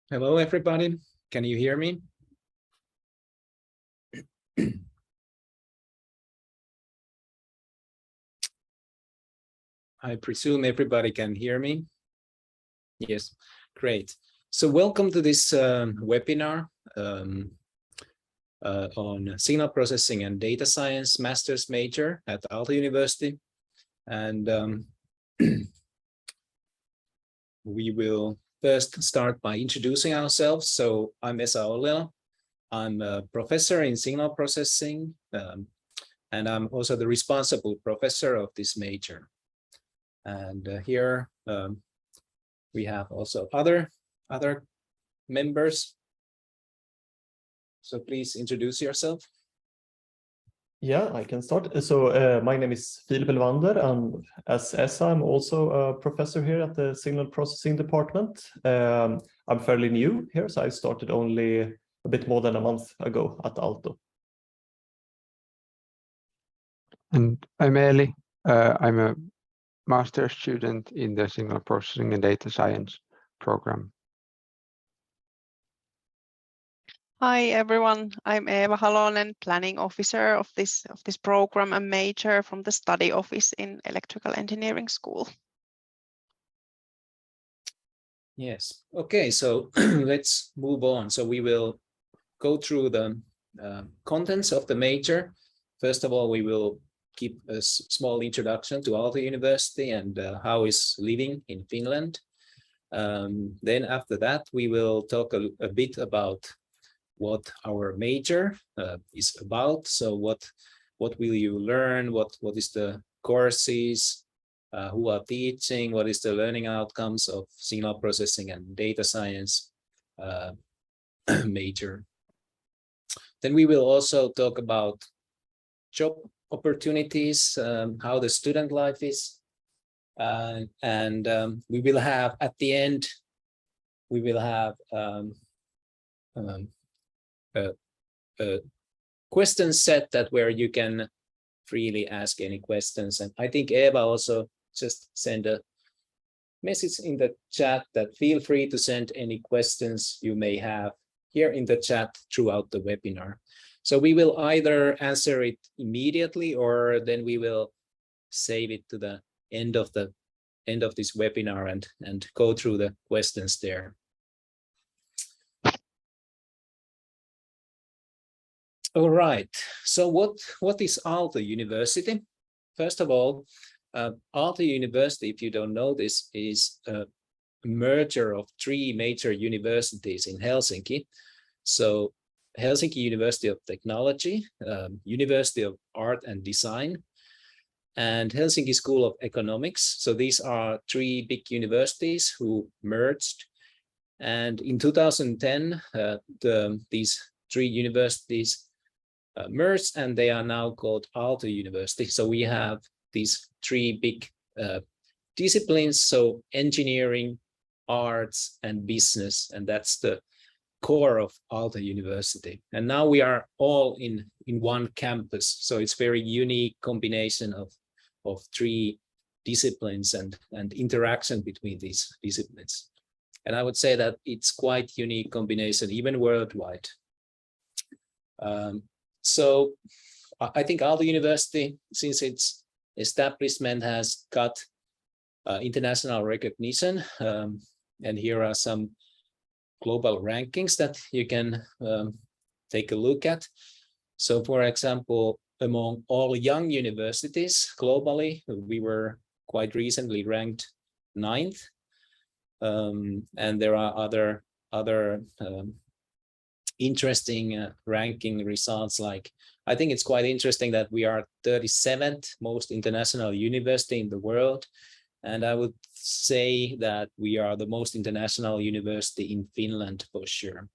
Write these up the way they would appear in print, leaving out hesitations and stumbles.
Hello, everybody. Can you hear me? I presume everybody can hear me. Yes, great. So welcome to this webinar on signal processing and data science master's major at Aalto University. And we will first start by introducing ourselves. So I'm Esa Ollila. I'm a professor in signal processing, and I'm also the responsible professor of this major. And here we have also other members. So please introduce yourself. Yeah, I can start. So my name is Filip Elvander, and as Esa, I'm also a professor here at the Signal Processing Department. I'm fairly new here, so I started only a bit more than a month ago at Aalto. And I'm Eli. I'm a master's student in the Signal Processing and Data Science program. Hi everyone, I'm Eva Halonen, planning officer of this program and major from the study office in Electrical Engineering School. Yes. Okay, so let's move on. So we will go through the contents of the major. First of all, we will give a small introduction to Aalto University and how is living in Finland. Then after that, we will talk a bit about what our major is about. So what will you learn? What is the courses? Who are teaching? What is the learning outcomes of signal processing and data science major? Then we will also talk about job opportunities, how the student life is, and we will have at the end, we will have a question set that where you can freely ask any questions. And I think Eva also just sent a message in the chat that feel free to send any questions you may have here in the chat throughout the webinar. So we will either answer it immediately or then we will save it to the end of this webinar and go through the questions there. All right, so what is Aalto University? First of all, Aalto University, if you don't know this, is a merger of three major universities in Helsinki. So Helsinki University of Technology, University of Art and Design, and Helsinki School of Economics. So these are three big universities who merged. And in 2010, these three universities merged, and they are now called Aalto University. So we have these three big disciplines, so engineering, arts, and business, and that's the core of Aalto University. And now we are all in one campus, so it's very unique combination of three disciplines and interaction between these disciplines. And I would say that it's quite unique combination, even worldwide. So I think Aalto University, since its establishment, has got international recognition. And here are some global rankings that you can take a look at. So for example, among all young universities globally, we were quite recently ranked 9th. And there are other interesting ranking results. Like, I think it's quite interesting that we are 37th most international university in the world. And I would say that we are the most international university in Finland for sure.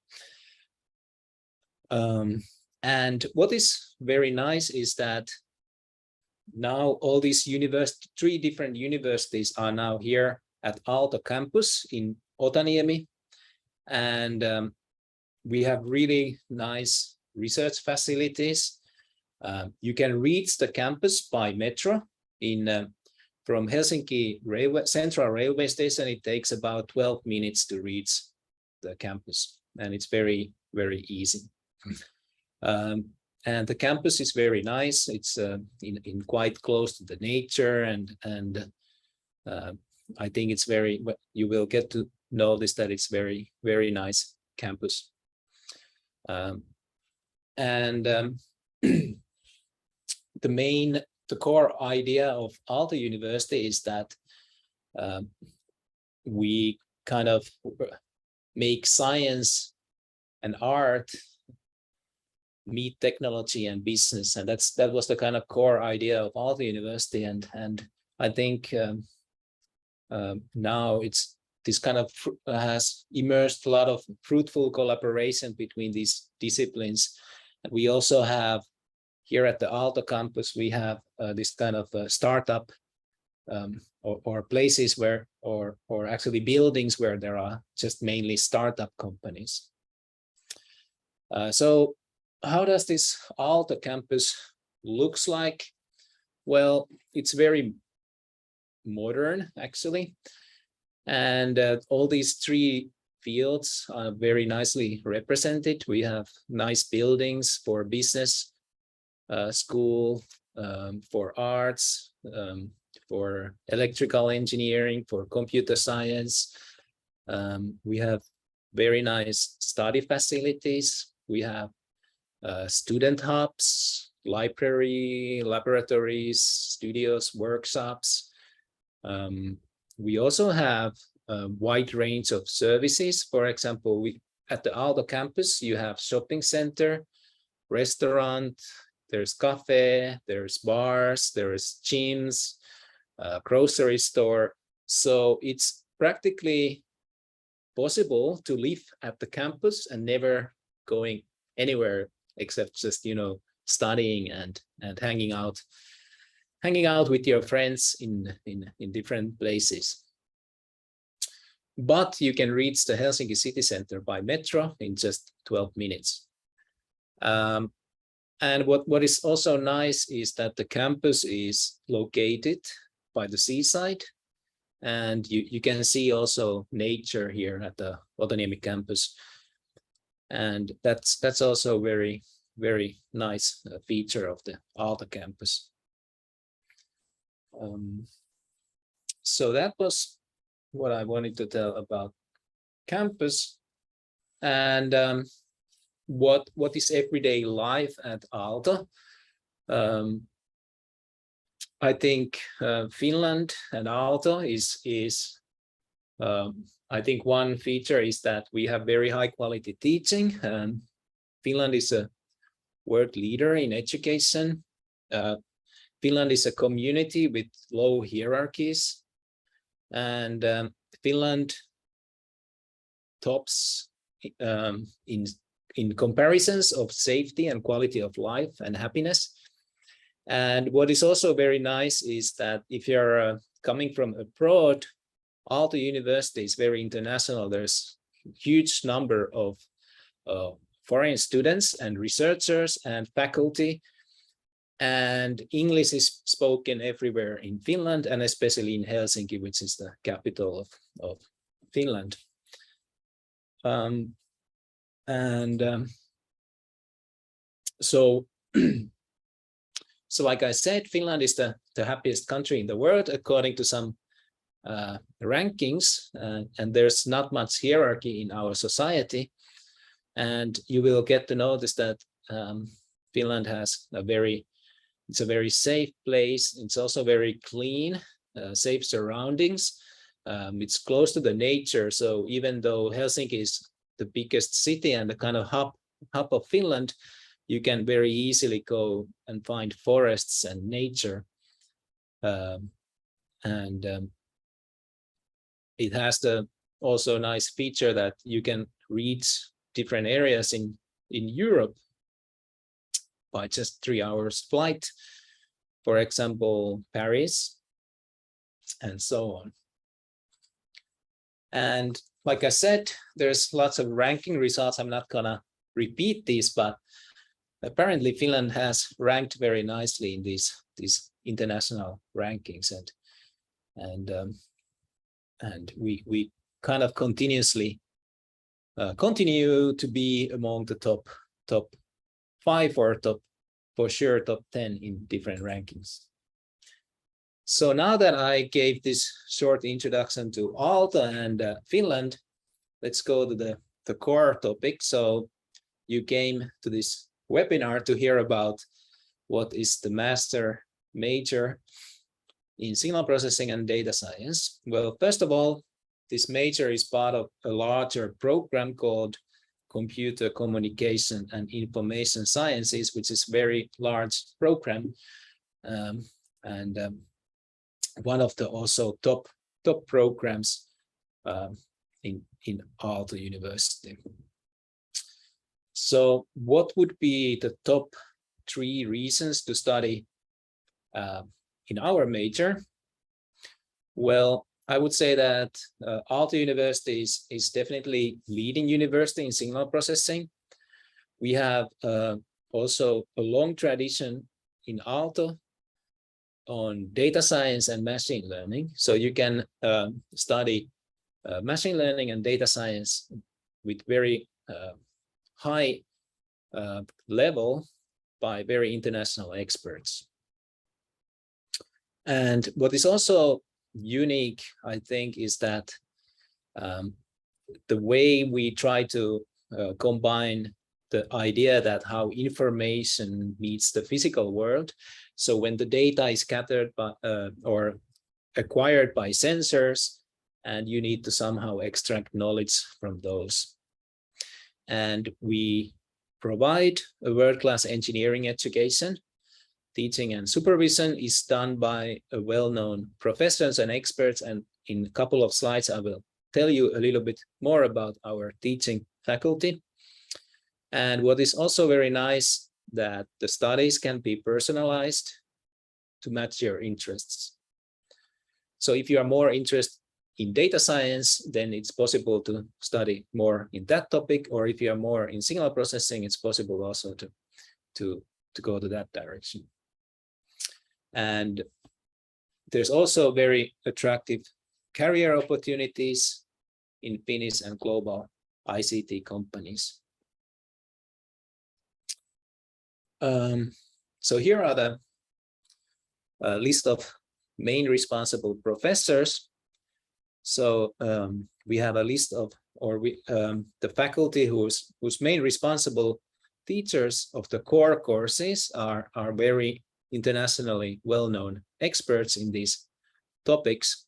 And what is very nice is that now all these three different universities are now here at Aalto campus in Otaniemi. And we have really nice research facilities. You can reach the campus by metro. From Helsinki Central Railway Station, it takes about 12 minutes to reach the campus, and it's very, very easy. And the campus is very nice. It's in quite close to the nature, and I think it's very, you will get to notice that it's very, very nice campus. The core idea of Aalto University is that we kind of make science and art meet technology and business, and that was the kind of core idea of Aalto University, and I think now it's this kind of has emerged a lot of fruitful collaboration between these disciplines. And we also have here at the Aalto campus, we have this kind of startup or places where, or actually buildings where there are just mainly startup companies. So how does this Aalto campus looks like? Well, it's very modern actually, and all these three fields are very nicely represented. We have nice buildings for business school, for arts, for electrical engineering, for computer science. We have very nice study facilities. We have student hubs, library, laboratories, studios, workshops. We also have a wide range of services. For example, at the Aalto campus, you have shopping center, restaurant, there's cafe, there's bars, there's gyms, grocery store. So it's practically possible to live at the campus and never going anywhere except just, studying and hanging out with your friends in different places. But you can reach the Helsinki city center by metro in just 12 minutes. And what is also nice is that the campus is located by the seaside, and you can see also nature here at the Otaniemi campus. And that's also very, very nice feature of the Aalto campus. So that was what I wanted to tell about campus. And what is everyday life at Aalto? I think Finland and Aalto is I think one feature is that we have very high quality teaching. Finland is a world leader in education. Finland is a community with low hierarchies, and Finland tops in comparisons of safety and quality of life and happiness. And what is also very nice is that if you're coming from abroad, Aalto University is very international. There's a huge number of foreign students and researchers and faculty, and English is spoken everywhere in Finland, and especially in Helsinki, which is the capital of Finland. So like I said, Finland is the happiest country in the world according to some rankings, and there's not much hierarchy in our society. And you will get to notice that Finland has it's a very safe place. It's also very clean, safe surroundings. It's close to the nature. So even though Helsinki is the biggest city and the kind of hub of Finland, you can very easily go and find forests and nature. It has the also nice feature that you can reach different areas in Europe by just 3 hours flight, for example, Paris, and so on. And like I said, there's lots of ranking results. I'm not gonna repeat these, but apparently Finland has ranked very nicely in these international rankings, and we kind of continuously continue to be among the top 5 or for sure top 10 in different rankings. So now that I gave this short introduction to Aalto and Finland, let's go to the core topic. So you came to this webinar to hear about what is the master major in signal processing and data science. Well, first of all, this major is part of a larger program called Computer Communication and Information Sciences, which is a very large program, and one of the also top programs in Aalto University. So what would be the top 3 reasons to study in our major? Well, I would say that Aalto University is definitely leading university in signal processing. We have also a long tradition in Aalto on data science and machine learning. So you can study machine learning and data science with very high level by very international experts. And what is also unique, I think, is that the way we try to combine the idea that how information meets the physical world. So when the data is gathered by, or acquired by sensors, and you need to somehow extract knowledge from those. And we provide a world-class engineering education. Teaching and supervision is done by well-known professors and experts. And in a couple of slides, I will tell you a little bit more about our teaching faculty. And what is also very nice, that the studies can be personalized to match your interests. So if you are more interested in data science, then it's possible to study more in that topic. Or if you are more in signal processing, it's possible also to go to that direction. And there's also very attractive career opportunities in Finnish and global ICT companies. So here are the list of main responsible professors. So we have a list of, the faculty whose main responsible teachers of the core courses are very internationally well-known experts in these topics.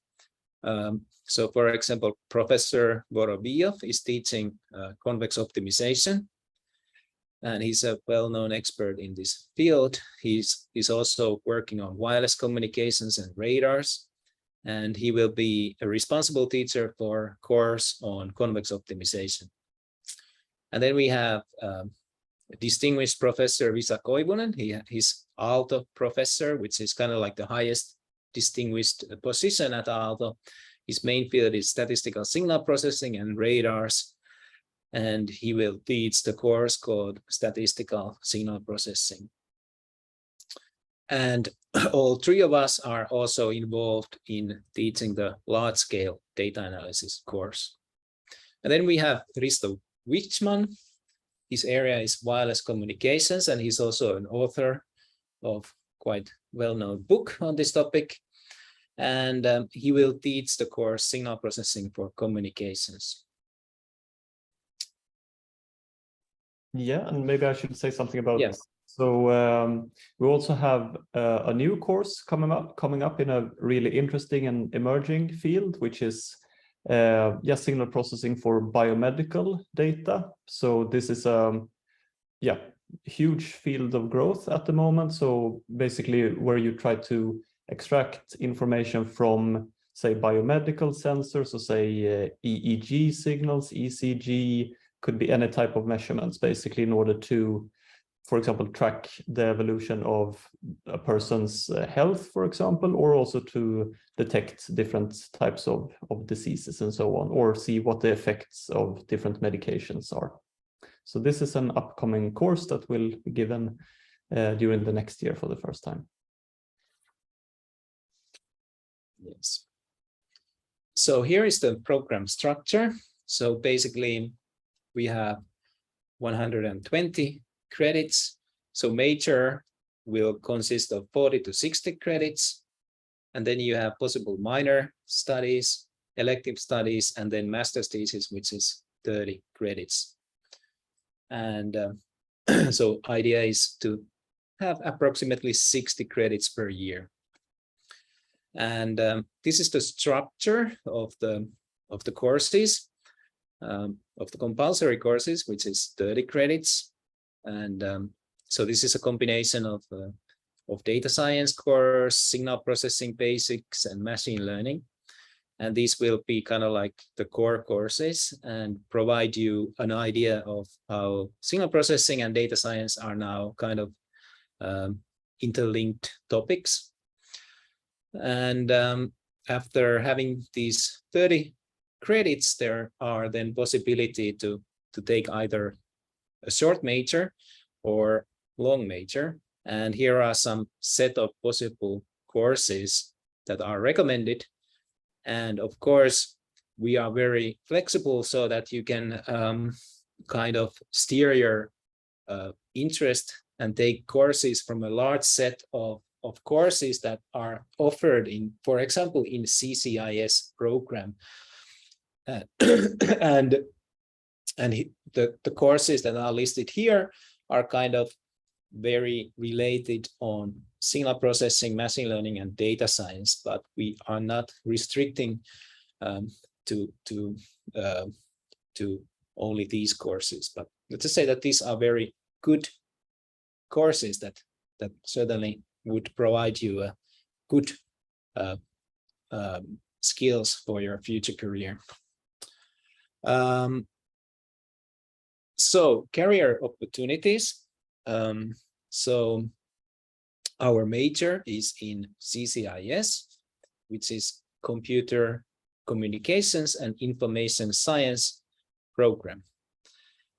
So for example, Professor Vorobyov is teaching convex optimization, and he's a well-known expert in this field. He's also working on wireless communications and radars, and he will be a responsible teacher for course on convex optimization. And then we have distinguished Professor Visa Koivunen. He's Aalto professor, which is kind of like the highest distinguished position at Aalto. His main field is statistical signal processing and radars, and he will teach the course called Statistical Signal Processing. And all 3 of us are also involved in teaching the large-scale data analysis course. And then we have Risto Wichman. His area is wireless communications, and he's also an author of quite well-known book on this topic. And he will teach the course Signal Processing for Communications. Yeah, and maybe I should say something about Yes. So we also have a new course coming up in a really interesting and emerging field, which is signal processing for biomedical data. So this is a huge field of growth at the moment. So basically where you try to extract information from, say, biomedical sensors, so say EEG signals, ECG, could be any type of measurements, basically, in order to, for example, track the evolution of a person's health, for example, or also to detect different types of diseases and so on, or see what the effects of different medications are. So this is an upcoming course that will be given during the next year for the first time. Yes. So here is the program structure. So basically, we have 120 credits. So major will consist of 40 to 60 credits. And then you have possible minor studies, elective studies, and then master's thesis, which is 30 credits. And so idea is to have approximately 60 credits per year. And this is the structure of the courses, of the compulsory courses, which is 30 credits. And so this is a combination of data science course, signal processing basics, and machine learning. And these will be kind of like the core courses and provide you an idea of how signal processing and data science are now kind of interlinked topics. And after having these 30 credits, there are then possibility to take either a short major or long major. And here are some set of possible courses that are recommended. And of course, we are very flexible so that you can kind of steer your interest and take courses from a large set of courses that are offered in, for example, in CCIS program. And the courses that are listed here are kind of very related on signal processing, machine learning, and data science, but we are not restricting to only these courses. But let's just say that these are very good courses that certainly would provide you a good skills for your future career. So career opportunities. So our major is in CCIS, which is Computer Communications and Information Science program.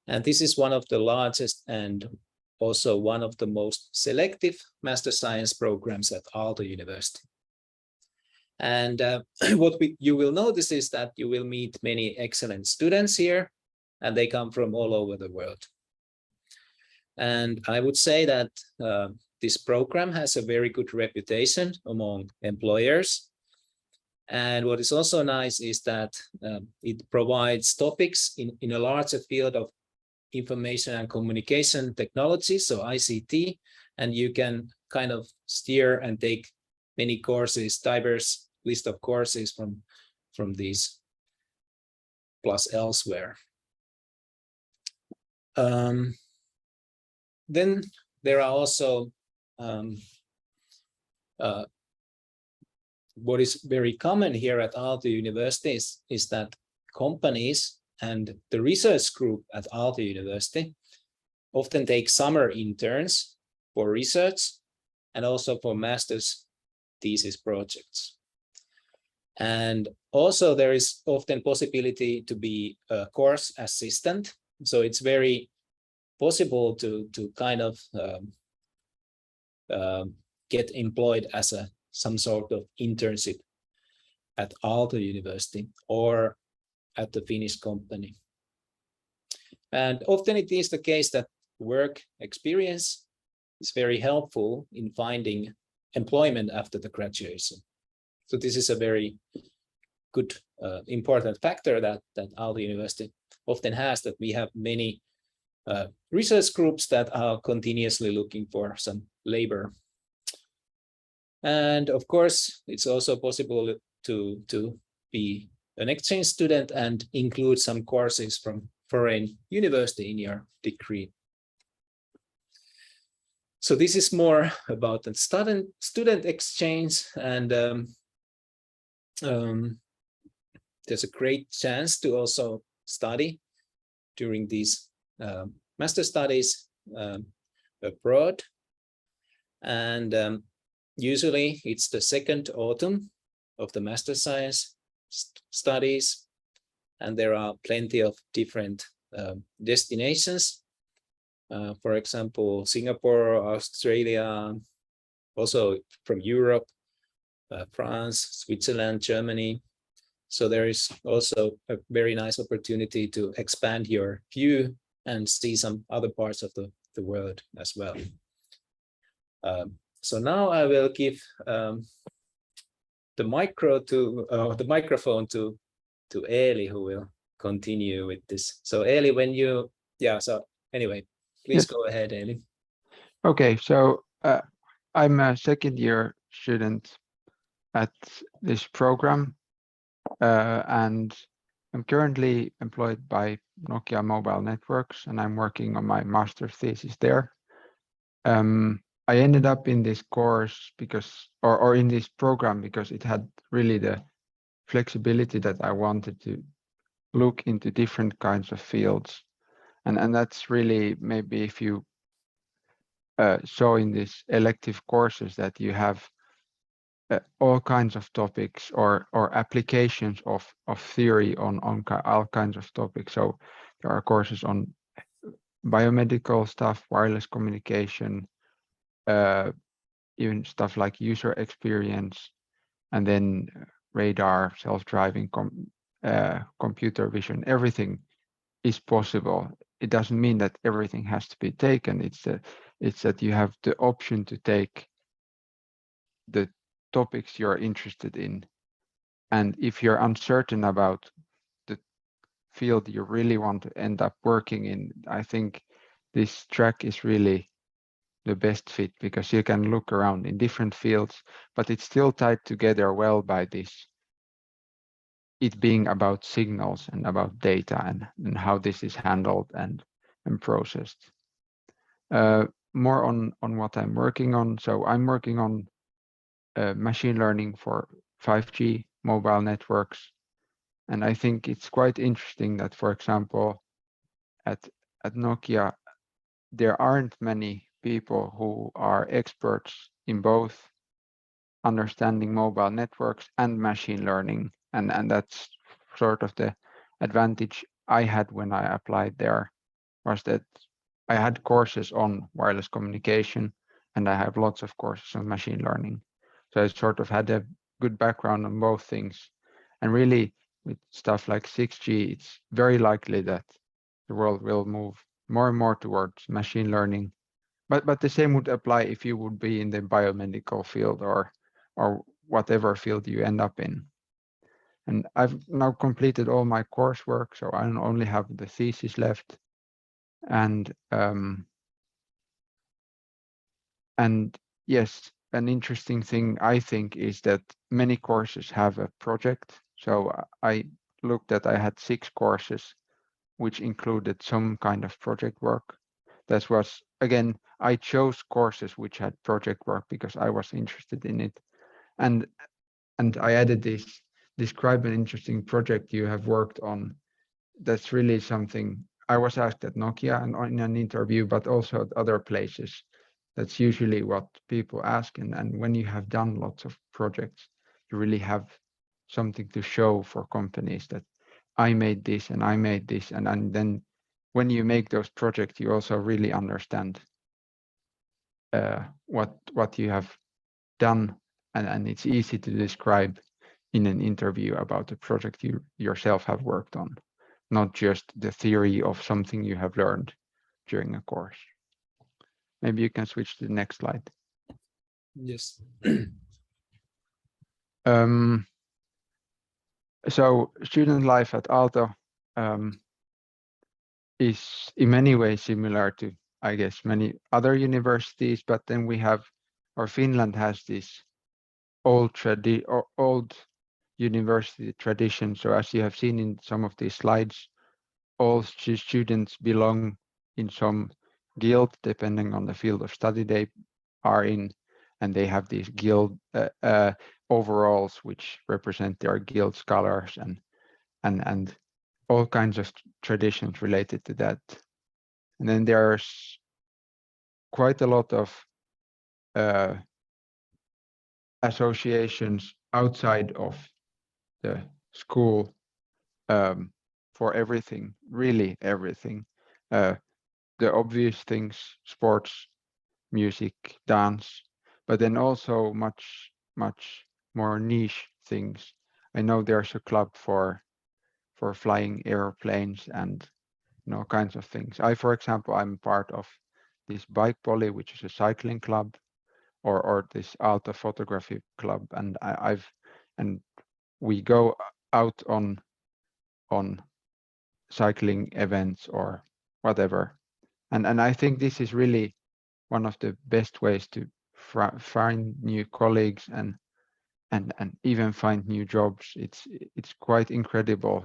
And this is one of the largest and also one of the most selective master science programs at Aalto University. And what you will notice is that you will meet many excellent students here, and they come from all over the world. And I would say that this program has a very good reputation among employers. And what is also nice is that it provides topics in a larger field of information and communication technology, so ICT, and you can kind of steer and take many courses, diverse list of courses from these plus elsewhere. Then there are also what is very common here at Aalto University is that companies and the research group at Aalto University often take summer interns for research and also for master's thesis projects. And also there is often possibility to be a course assistant. So it's very possible to kind of get employed as some sort of internship at Aalto University or at the Finnish company. And often it is the case that work experience is very helpful in finding employment after the graduation. So this is a very good, important factor that Aalto University often has, that we have many research groups that are continuously looking for some labor. And of course, it's also possible to be an exchange student and include some courses from foreign university in your degree. So this is more about the student exchange, and there's a great chance to also study during these master studies abroad. And usually it's the second autumn of the master science studies, and there are plenty of different destinations. For example, Singapore, Australia, also from Europe, France, Switzerland, Germany. So there is also a very nice opportunity to expand your view and see some other parts of the world as well. So now I will give the microphone to Eeli, who will continue with this. So Eeli, when you, so anyway, please go ahead, Eeli. Okay, so I'm a second year student at this program, and I'm currently employed by Nokia Mobile Networks, and I'm working on my master's thesis there. I ended up in this course because, or in this program, because it had really the flexibility that I wanted to look into different kinds of fields. And that's really, maybe if you saw in these elective courses, that you have all kinds of topics or applications of theory on all kinds of topics. So there are courses on biomedical stuff, wireless communication, even stuff like user experience, and then radar, self-driving, computer vision. Everything is possible. It doesn't mean that everything has to be taken. It's that you have the option to take the topics you're interested in. And if you're uncertain about the field you really want to end up working in, I think this track is really the best fit, because you can look around in different fields, but it's still tied together well by this, it being about signals and about data and how this is handled and processed. More on what I'm working on. So I'm working on machine learning for 5G mobile networks. And I think it's quite interesting that, for example, at Nokia, there aren't many people who are experts in both understanding mobile networks and machine learning. And that's sort of the advantage I had when I applied there, was that I had courses on wireless communication, and I have lots of courses on machine learning. So I sort of had a good background on both things. And really, with stuff like 6G, it's very likely that the world will move more and more towards machine learning. But the same would apply if you would be in the biomedical field or whatever field you end up in. And I've now completed all my coursework, so I only have the thesis left. And yes, an interesting thing I think is that many courses have a project. So I looked at, I had 6 courses which included some kind of project work. That was, again, I chose courses which had project work because I was interested in it. And I added this, describe an interesting project you have worked on. That's really something I was asked at Nokia and in an interview, but also at other places. That's usually what people ask. And when you have done lots of projects, you really have something to show for companies that I made this and I made this. And then when you make those projects, you also really understand what you have done. And it's easy to describe in an interview about the project you yourself have worked on, not just the theory of something you have learned during a course. Maybe you can switch to the next slide. Yes. So student life at Aalto is in many ways similar to, I guess, many other universities, but then we have, or Finland has this old university tradition. So as you have seen in some of these slides, all students belong in some guild depending on the field of study they are in, and they have these guild overalls which represent their guild scholars and all kinds of traditions related to that. And then there's quite a lot of associations outside of the school for everything, really everything. The obvious things, sports, music, dance, but then also much more niche things. I know there's a club for flying airplanes and all kinds of things. For example, I'm part of this Bike Poly, which is a cycling club, or this Aalto photography club, and and we go out on cycling events or whatever, and I think this is really one of the best ways to find new colleagues and even find new jobs. It's quite incredible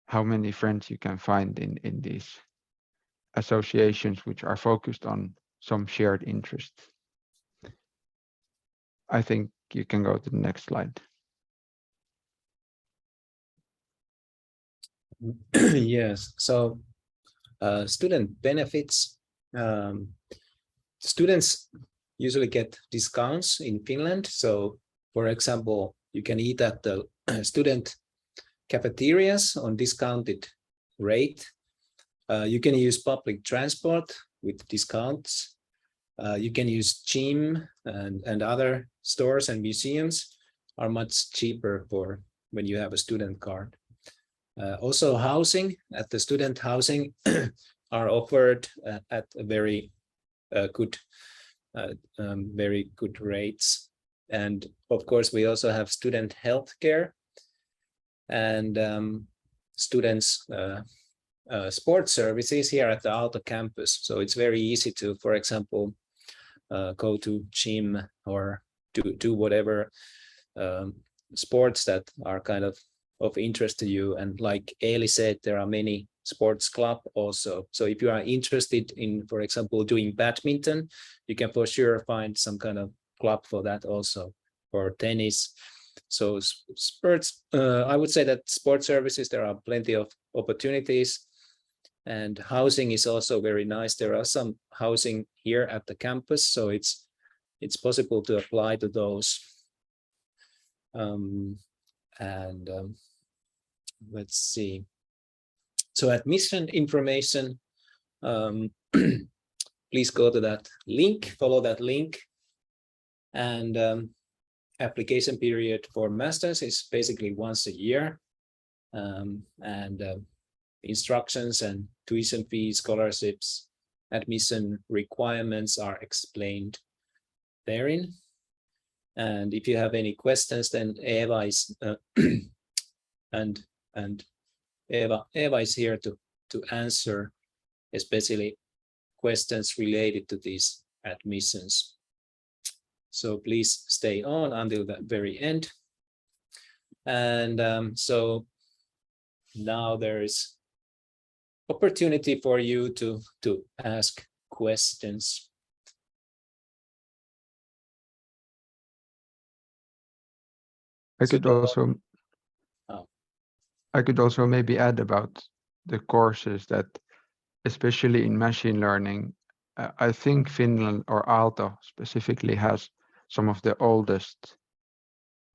how many friends you can find in these associations which are focused on some shared interests. I think you can go to the next slide. Yes, so student benefits. Students usually get discounts in Finland. So, for example, you can eat at the student cafeterias on discounted rate. You can use public transport with discounts. You can use gym and other stores and museums are much cheaper for when you have a student card. Also, housing at the student housing are offered at a very good rates. And of course, we also have student healthcare and students' sports services here at the Aalto campus. So it's very easy to, for example, go to gym or do whatever sports that are kind of interest to you. And like Eli said, there are many sports club also. So if you are interested in, for example, doing badminton, you can for sure find some kind of club for that also, or tennis. So sports, I would say that sports services, there are plenty of opportunities, and housing is also very nice. There are some housing here at the campus, so it's possible to apply to those. Let's see. So admission information, please go to that link, follow that link. And application period for masters is basically once a year. Instructions and tuition fees, scholarships, admission requirements are explained therein. And if you have any questions, then Eva is Eva is here to answer, especially questions related to these admissions. So please stay on until the very end. And so now there is opportunity for you to ask questions. I could also maybe add about the courses that, especially in machine learning, I think Finland or Aalto specifically has some of the oldest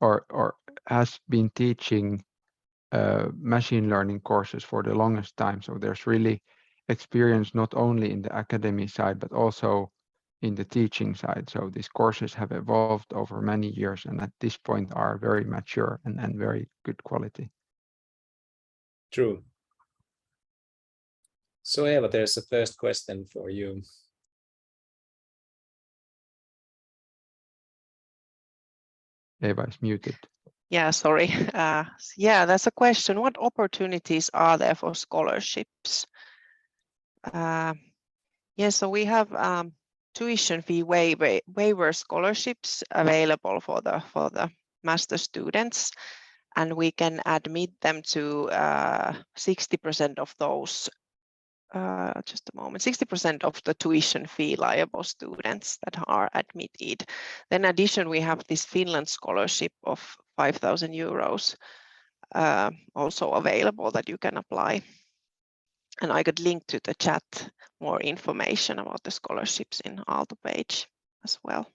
or has been teaching machine learning courses for the longest time. So there's really experience not only in the academy side, but also in the teaching side. So these courses have evolved over many years and at this point are very mature and very good quality. True. So Eva, there's a first question for you. Eva is muted. Yeah, sorry. Yeah, that's a question. What opportunities are there for scholarships? Yeah, so we have tuition fee waiver scholarships available for the master students, and we can admit them to 60% of those. Just a moment, 60% of the tuition fee liable students that are admitted. Then in addition, we have this Finland scholarship of 5,000 euros also available that you can apply. And I could link to the chat more information about the scholarships in Aalto page as well.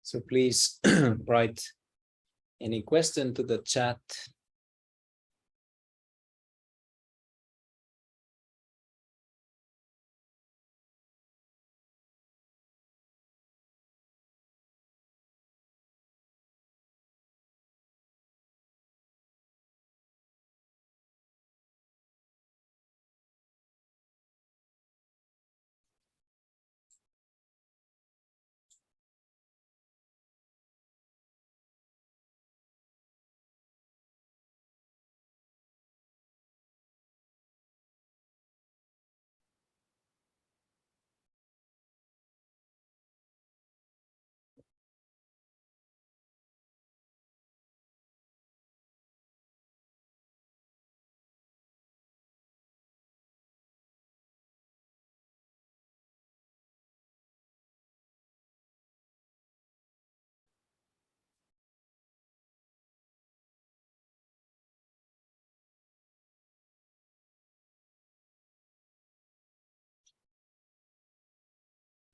So please write any question to the chat.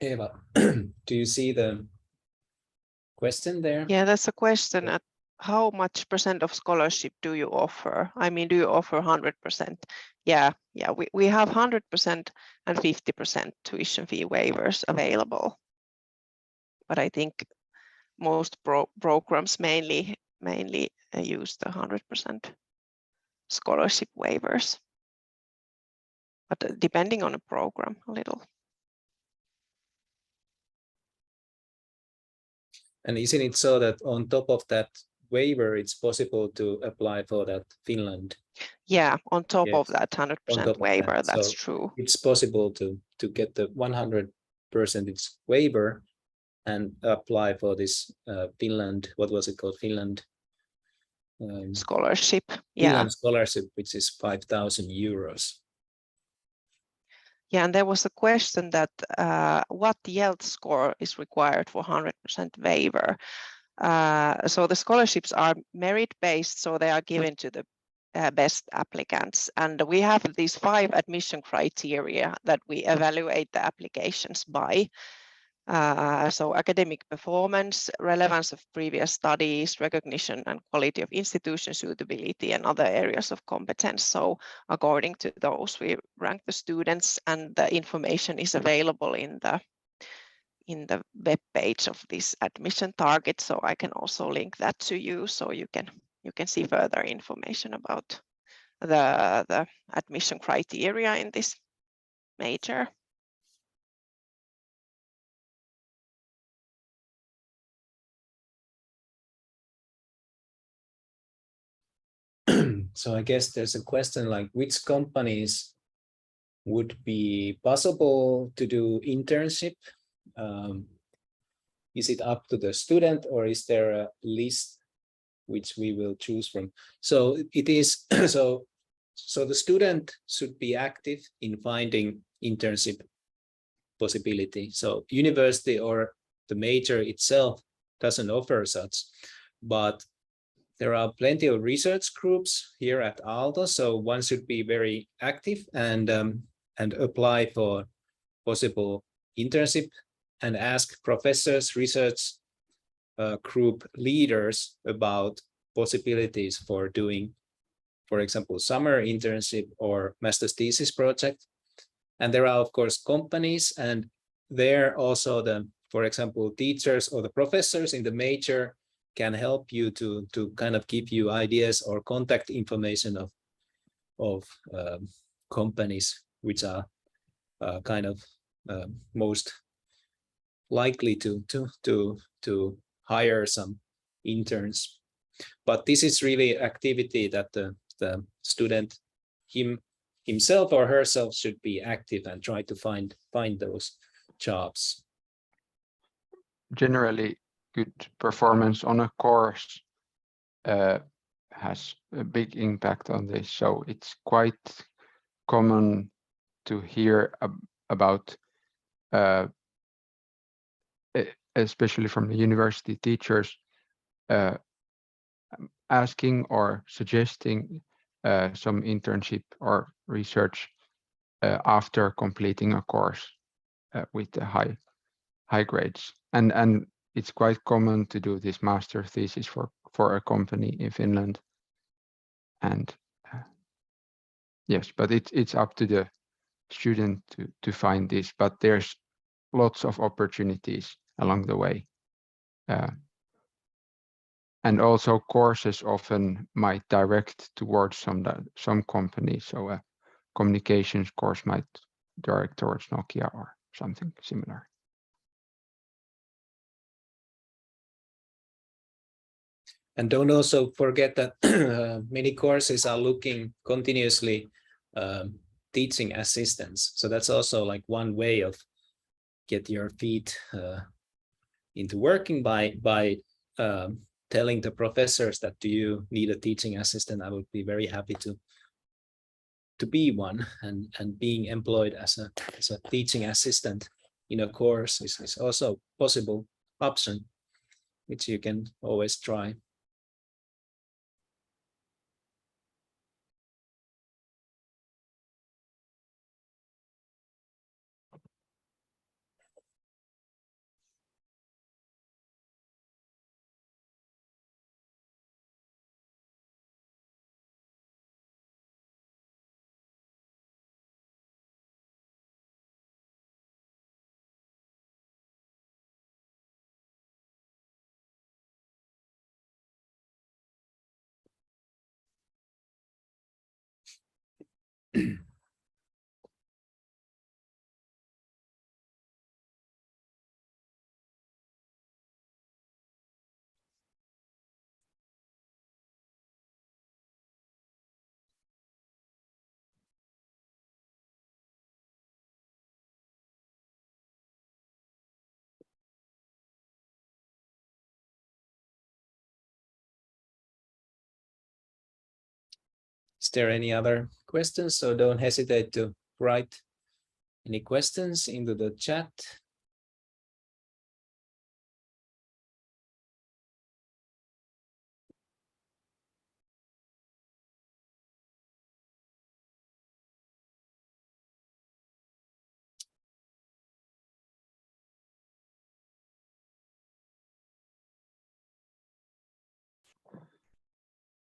Eva, do you see the question there? Yeah, that's a question at how much % of scholarship do you offer? I mean, do you offer 100%? Yeah, we have 100% and 50% tuition fee waivers available. But I think most programs mainly use the 100% scholarship waivers. But depending on the program a little. And isn't it so that on top of that waiver, it's possible to apply for that Finland? Yeah, on top of Yes, that 100% waiver, that's true. It's possible to get the 100% waiver and apply for this Finland, what was it called? Finland Scholarship, Finland scholarship, which is 5,000 euros. Yeah, and there was a question that what YELT score is required for 100% waiver. So the scholarships are merit-based, so they are given to the best applicants. And we have these 5 admission criteria that we evaluate the applications by. So academic performance, relevance of previous studies, recognition and quality of institution suitability, and other areas of competence. So according to those, we rank the students, and the information is available in the web page of this admission target. So I can also link that to you, so you can see further information about the admission criteria in this major. So I guess there's a question like which companies would be possible to do internship? Is it up to the student, or is there a list which we will choose from? So it is so the student should be active in finding internship possibility. So university or the major itself doesn't offer such, but there are plenty of research groups here at Aalto, so one should be very active and apply for possible internship and ask professors, research group leaders about possibilities for doing, for example, summer internship or master's thesis project. And there are, of course, companies, and there also for example, teachers or the professors in the major can help you to kind of give you ideas or contact information of companies which are kind of most likely to hire some interns. But this is really activity that the student himself or herself should be active and try to find those jobs. Generally, good performance on a course has a big impact on this. So it's quite common to hear about, especially from the university teachers, asking or suggesting some internship or research after completing a course with the high grades. And it's quite common to do this master thesis for a company in Finland. And yes, but it's up to the student to find this, but there's lots of opportunities along the way. And also courses often might direct towards some companies. So a communications course might direct towards Nokia or something similar. And don't also forget that many courses are looking continuously teaching assistants. So that's also like one way of get your feet into working by telling the professors that do you need a teaching assistant? I would be very happy to be one, and being employed as a teaching assistant in a course is also possible option, which you can always try. Is there any other questions? So don't hesitate to write any questions into the chat.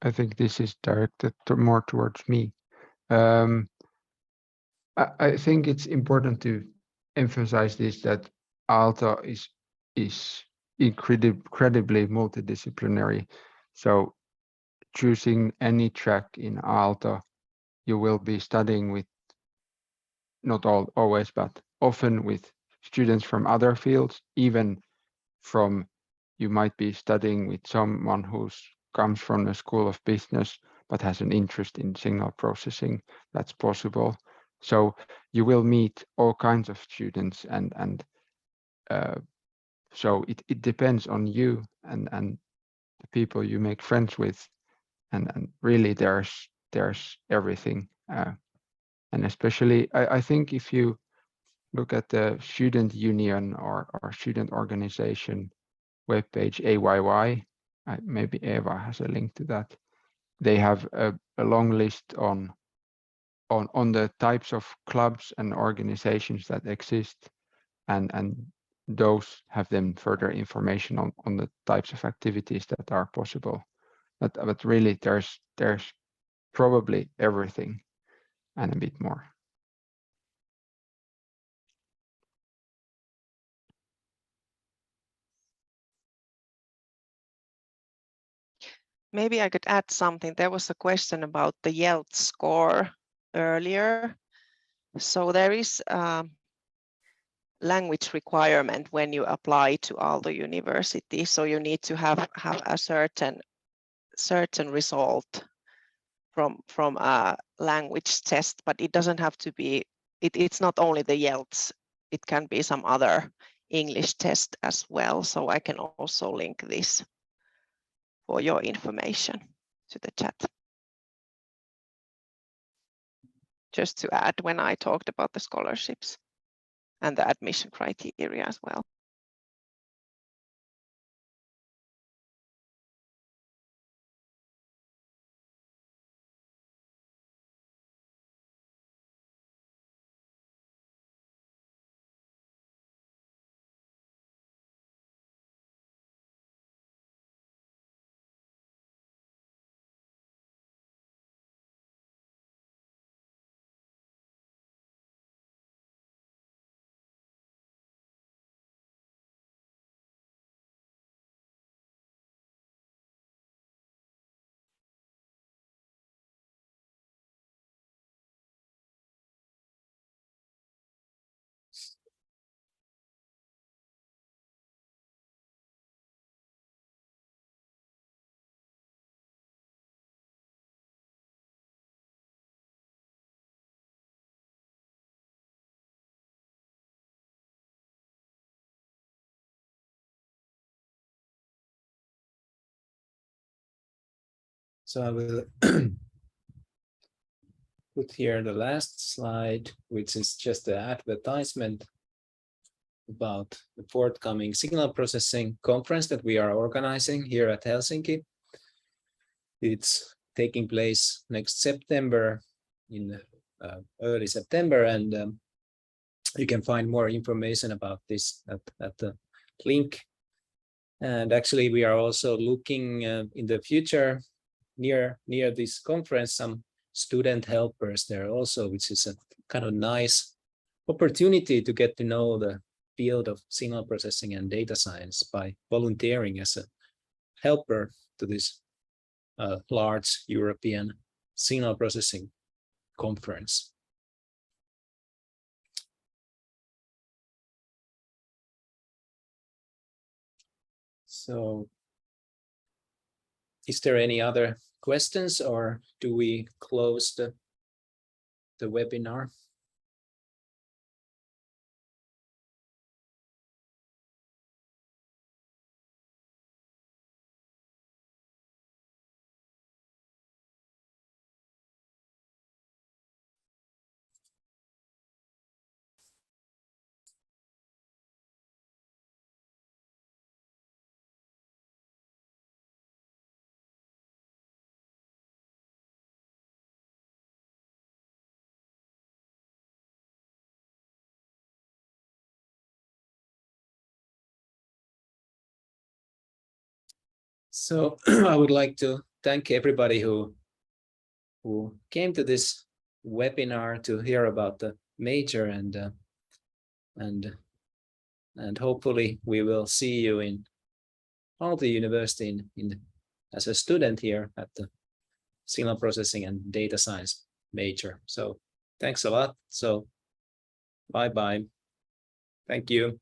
I think this is directed more towards me. I think it's important to emphasize this, that Aalto is incredibly multidisciplinary. So choosing any track in Aalto, you will be studying with, not always, but often with students from other fields, even from, you might be studying with someone who comes from a school of business but has an interest in signal processing. That's possible. So you will meet all kinds of students, and so it depends on you and the people you make friends with, and really there's everything. And especially I think if you look at the student union or student organization webpage, AYY, maybe Eva has a link to that. They have a long list on the types of clubs and organizations that exist, and those have then further information on the types of activities that are possible. But really there's probably everything and a bit more. Maybe I could add something. There was a question about the YELT score earlier. So there is a language requirement when you apply to Aalto University. So you need to have a certain result from a language test, but it doesn't have to be, it's not only the YELTS, it can be some other English test as well. So I can also link this for your information to the chat. Just to add when I talked about the scholarships and the admission criteria as well. So I will put here the last slide, which is just the advertisement about the forthcoming signal processing conference that we are organizing here at Helsinki. It's taking place next September, in early September, and you can find more information about this at the link. And actually, we are also looking in the future near this conference, some student helpers there also, which is a kind of nice opportunity to get to know the field of signal processing and data science by volunteering as a helper to this large European signal processing conference. So, is there any other questions, or do we close the webinar? So I would like to thank everybody who came to this webinar to hear about the major, and hopefully we will see you in Aalto University as a student here at the signal processing and data science major. So thanks a lot. So bye bye. Thank you.